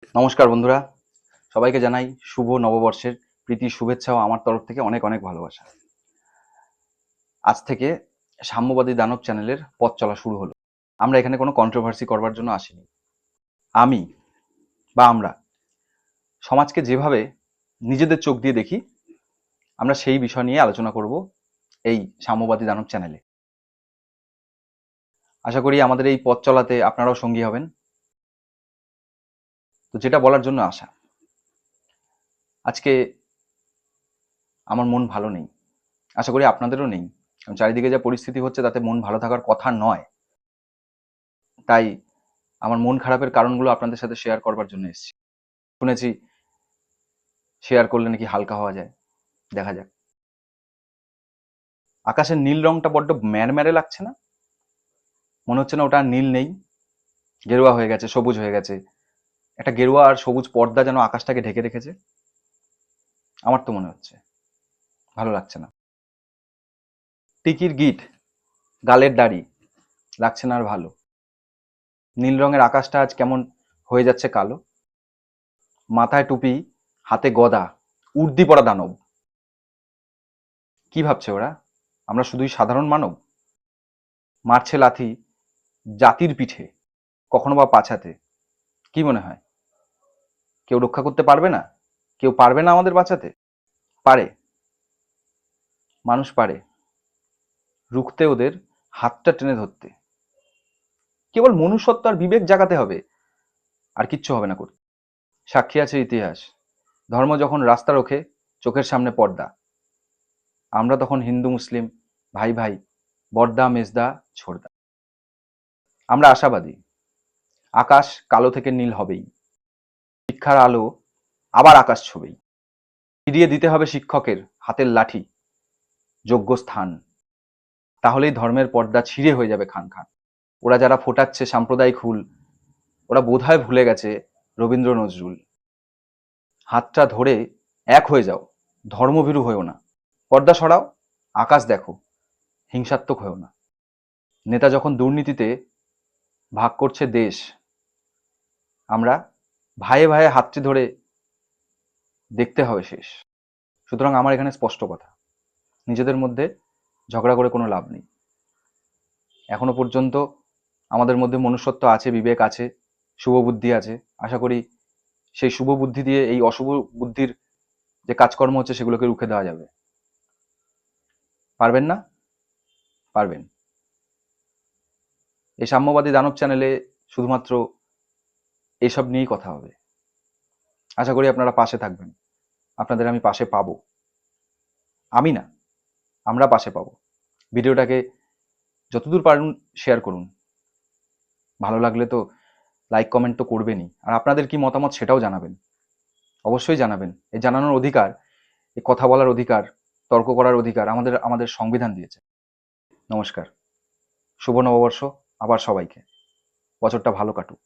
নমস্কার বন্ধুরা, সবাইকে জানাই শুভ নববর্ষের প্রীতি শুভেচ্ছা ও আমার তরফ থেকে অনেক অনেক ভালোবাসা। আজ থেকে সাম্যবাদী দানব চ্যানেলের পথ চলা শুরু হলো। আমরা এখানে কোনো কন্ট্রোভার্সি করবার জন্য আসিনি। আমি বা আমরা সমাজকে যেভাবে নিজেদের চোখ দিয়ে দেখি, আমরা সেই বিষয় নিয়ে আলোচনা করব এই সাম্যবাদী দানব চ্যানেলে। আশা করি আমাদের এই পথ চলাতে আপনারাও সঙ্গী হবেন। তো যেটা বলার জন্য আসা, আজকে আমার মন ভালো নেই। আশা করি আপনাদেরও নেই। কারণ চারিদিকে যা পরিস্থিতি হচ্ছে তাতে মন ভালো থাকার কথা নয়। তাই আমার মন খারাপের কারণগুলো আপনাদের সাথে শেয়ার করবার জন্য এসেছি। শুনেছি শেয়ার করলে নাকি হালকা হওয়া যায়। দেখা যাক। আকাশের নীল রংটা বড্ড ম্যারম্যারে লাগছে না? মনে হচ্ছে না ওটা আর নীল নেই, গেরুয়া হয়ে গেছে, সবুজ হয়ে গেছে। একটা গেরুয়া আর সবুজ পর্দা যেন আকাশটাকে ঢেকে রেখেছে। আমার তো মনে হচ্ছে ভালো লাগছে না। টিকির গিট, গালের দাড়ি, লাগছে না আর ভালো। নীল রঙের আকাশটা আজ কেমন হয়ে যাচ্ছে কালো। মাথায় টুপি, হাতে গদা, উর্দি পরা দানব। কি ভাবছে ওরা আমরা শুধুই সাধারণ মানব? মারছে লাথি জাতির পিঠে, কখনো বা পাছাতে। কি মনে হয় কেউ রক্ষা করতে পারবে না? কেউ পারবে না আমাদের বাঁচাতে? পারে, মানুষ পারে। রুখতে ওদের হাতটা টেনে ধরতে। কেবল মনুষ্যত্ব আর বিবেক জাগাতে হবে, আর কিচ্ছু হবে না করতে। সাক্ষী আছে ইতিহাস। ধর্ম যখন রাস্তা রোখে, চোখের সামনে পর্দা, আমরা তখন হিন্দু মুসলিম ভাই ভাই, বড়দা মেজদা ছোড়দা। আমরা আশাবাদী, আকাশ কালো থেকে নীল হবেই। শিক্ষার আলো আবার আকাশ ছবেই। ফিরিয়ে দিতে হবে শিক্ষকের হাতের লাঠি, যোগ্য স্থান। তাহলেই ধর্মের পর্দা ছিঁড়ে হয়ে যাবে খান খান। ওরা যারা ফোটাচ্ছে সাম্প্রদায়িক হুল, ওরা বোধহয় ভুলে গেছে রবীন্দ্র নজরুল। হাতটা ধরে এক হয়ে যাও, ধর্মভীরু হয়েও না। পর্দা সরাও, আকাশ দেখো, হিংসাত্মক হয়েও না। নেতা যখন দুর্নীতিতে ভাগ করছে দেশ, আমরা ভাইয়ে ভাইয়ে হাতটি ধরে দেখতে হবে শেষ। সুতরাং আমার এখানে স্পষ্ট কথা, নিজেদের মধ্যে ঝগড়া করে কোনো লাভ নেই। এখনো পর্যন্ত আমাদের মধ্যে মনুষ্যত্ব আছে, বিবেক আছে, শুভ বুদ্ধি আছে। আশা করি সেই শুভ বুদ্ধি দিয়ে এই অশুভ বুদ্ধির যে কাজকর্ম হচ্ছে সেগুলোকে রুখে দেওয়া যাবে। পারবেন না? পারবেন। এই সাম্যবাদী দানব চ্যানেলে শুধুমাত্র এসব নিয়েই কথা হবে। আশা করি আপনারা পাশে থাকবেন। আপনাদের আমি পাশে পাবো। আমি না, আমরা পাশে পাবো। ভিডিওটাকে যতদূর পারুন শেয়ার করুন। ভালো লাগলে তো লাইক কমেন্ট তো করবেনই। আর আপনাদের কি মতামত সেটাও জানাবেন। অবশ্যই জানাবেন। এই জানানোর অধিকার, এই কথা বলার অধিকার, তর্ক করার অধিকার আমাদের আমাদের সংবিধান দিয়েছে। নমস্কার। শুভ নববর্ষ আবার সবাইকে। বছরটা ভালো কাটুক।